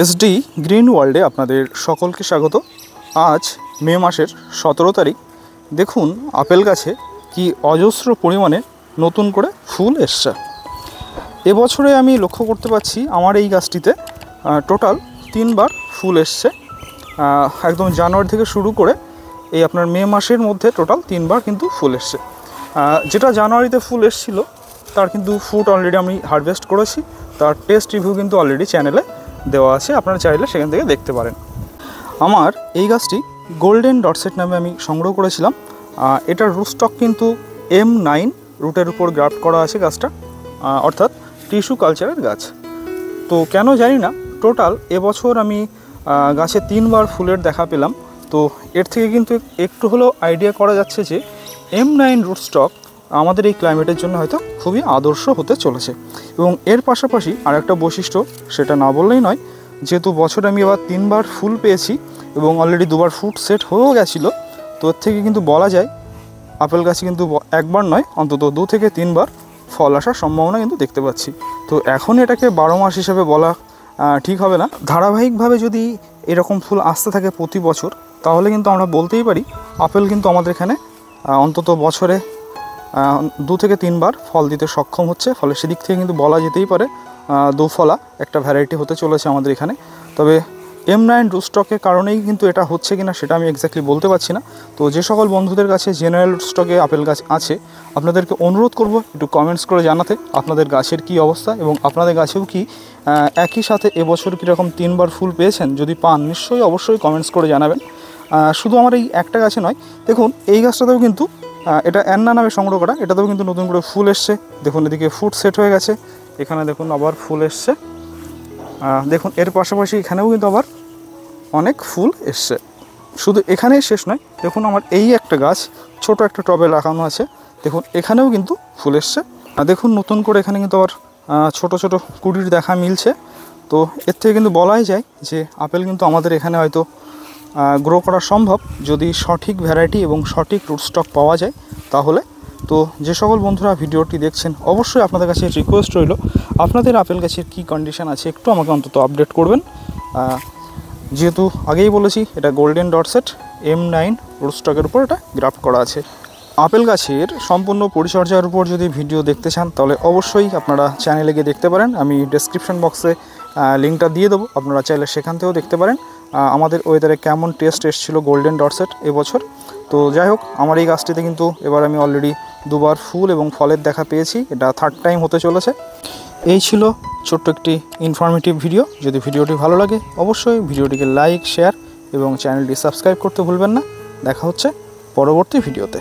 SD green ওয়ার্ল্ডে আপনাদের সকলকে স্বাগত। আজ মে মাসের 17 তারিখ। দেখুন আপেল গাছে কি অজস্র পরিমাণে নতুন করে ফুল এসছে। এবছরে আমি লক্ষ্য করতে পারছি আমার এই গাছটিতে টোটাল 3বার ফুল এসছে। একদম জানুয়ারি থেকে শুরু করে এই আপনার মে মাসের মধ্যে টোটাল 3বার কিন্তু ফুল এসছে। যেটা জানুয়ারিতে ফুল এসেছিলো তার কিন্তু ফ্রুট অলরেডি আমি হারভেস্ট করেছি, তার টেস্ট রিভিউ কিন্তু অলরেডি চ্যানেলে দেওয়া আছে, আপনারা চাইলে সেখান থেকে দেখতে পারেন। আমার এই গাছটি গোল্ডেন ডটসেট নামে আমি সংগ্রহ করেছিলাম। এটার রুট স্টক কিন্তু M9 রুটের উপর গ্রাফট করা আছে গাছটা, অর্থাৎ টিস্যু কালচারের গাছ। তো কেন জানি না টোটাল এবছর আমি গাছে 3বার ফুলের দেখা পেলাম। তো এর থেকে কিন্তু একটু হলেও আইডিয়া করা যাচ্ছে যে M9 রুট স্টক আমাদের এই ক্লাইমেটের জন্য হয়তো খুবই আদর্শ হতে চলেছে। এবং এর পাশাপাশি আরেকটা বৈশিষ্ট্য, সেটা না বললেই নয়, যেহেতু বছরে আমি এবার 3বার ফুল পেয়েছি এবং অলরেডি 2বার ফ্রুট সেট হয়েও গেছিলো, তো এর থেকে কিন্তু বলা যায় আপেল গাছে কিন্তু একবার নয় অন্তত 2 থেকে 3বার ফল আসার সম্ভাবনা কিন্তু দেখতে পাচ্ছি। তো এখন এটাকে 12 মাস হিসেবে বলা ঠিক হবে না। ধারাবাহিকভাবে যদি এরকম ফুল আসতে থাকে প্রতি বছর, তাহলে কিন্তু আমরা বলতেই পারি আপেল কিন্তু আমাদের এখানে অন্তত বছরে 2 থেকে 3বার ফল দিতে সক্ষম হচ্ছে। ফলে সেদিক থেকে কিন্তু বলা যেতেই পারে দুফলা একটা ভ্যারাইটি হতে চলেছে আমাদের এখানে। তবে M9 রুট স্টকের কারণেই কিন্তু এটা হচ্ছে কিনা সেটা আমি এক্স্যাক্টলি বলতে পারছি না। তো যে সকল বন্ধুদের কাছে জেনারেল রুট স্টকে আপেল গাছ আছে, আপনাদেরকে অনুরোধ করব একটু কমেন্টস করে জানাতে আপনাদের গাছের কি অবস্থা এবং আপনাদের গাছেও কি একই সাথে এবছর কীরকম 3বার ফুল পেয়েছেন। যদি পান নিশ্চয়ই অবশ্যই কমেন্টস করে জানাবেন। শুধু আমার এই একটা গাছে নয়, দেখুন এই গাছটাতেও কিন্তু এটা অ্যান্না নামে সংগ্রহ করা, এটাতেও কিন্তু নতুন করে ফুল এসছে। দেখুন এদিকে ফ্রুট সেট হয়ে গেছে, এখানে দেখুন আবার ফুল এসছে। দেখুন এর পাশাপাশি এখানেও কিন্তু আবার অনেক ফুল এসছে। শুধু এখানেই শেষ নয়, দেখুন আমার এই একটা গাছ ছোট একটা টবে লাগানো আছে, দেখুন এখানেও কিন্তু ফুল এসছে। দেখুন নতুন করে এখানে কিন্তু আবার ছোট ছোট কুড়ির দেখা মিলছে। তো এর থেকে কিন্তু বলাই যায় যে আপেল কিন্তু আমাদের এখানে হয়তো গ্রো করা সম্ভব যদি সঠিক ভ্যারাইটি এবং সঠিক রুট স্টক পাওয়া যায় তাহলে। তো যে সকল বন্ধুরা ভিডিওটি দেখছেন, অবশ্যই আপনাদের কাছে রিকোয়েস্ট রইল আপনাদের আপেল গাছের কী কন্ডিশন আছে একটু আমাকে অন্তত আপডেট করবেন। যেহেতু আগেই বলেছি এটা গোল্ডেন ডটসেট M9 রুট স্টকের উপর এটা গ্রাফট করা আছে। আপেল গাছের সম্পূর্ণ পরিচর্যার উপর যদি ভিডিও দেখতে চান তাহলে অবশ্যই আপনারা চ্যানেলে গিয়ে দেখতে পারেন। আমি ডেসক্রিপশন বক্সে লিঙ্কটা দিয়ে দেবো, আপনারা চাইলে সেখান থেকেও দেখতে পারেন আমাদের ওয়েদারে কেমন টেস্ট এসেছিলো গোল্ডেন ডটসেট এবছর। তো যাই হোক, আমার এই গাছটিতে কিন্তু এবার আমি অলরেডি 2বার ফুল এবং ফলের দেখা পেয়েছি, এটা 3rd টাইম হতে চলেছে। এই ছিল ছোট্ট একটি ইনফরমেটিভ ভিডিও। যদি ভিডিওটি ভালো লাগে অবশ্যই ভিডিওটিকে লাইক, শেয়ার এবং চ্যানেলটি সাবস্ক্রাইব করতে ভুলবেন না। দেখা হচ্ছে পরবর্তী ভিডিওতে।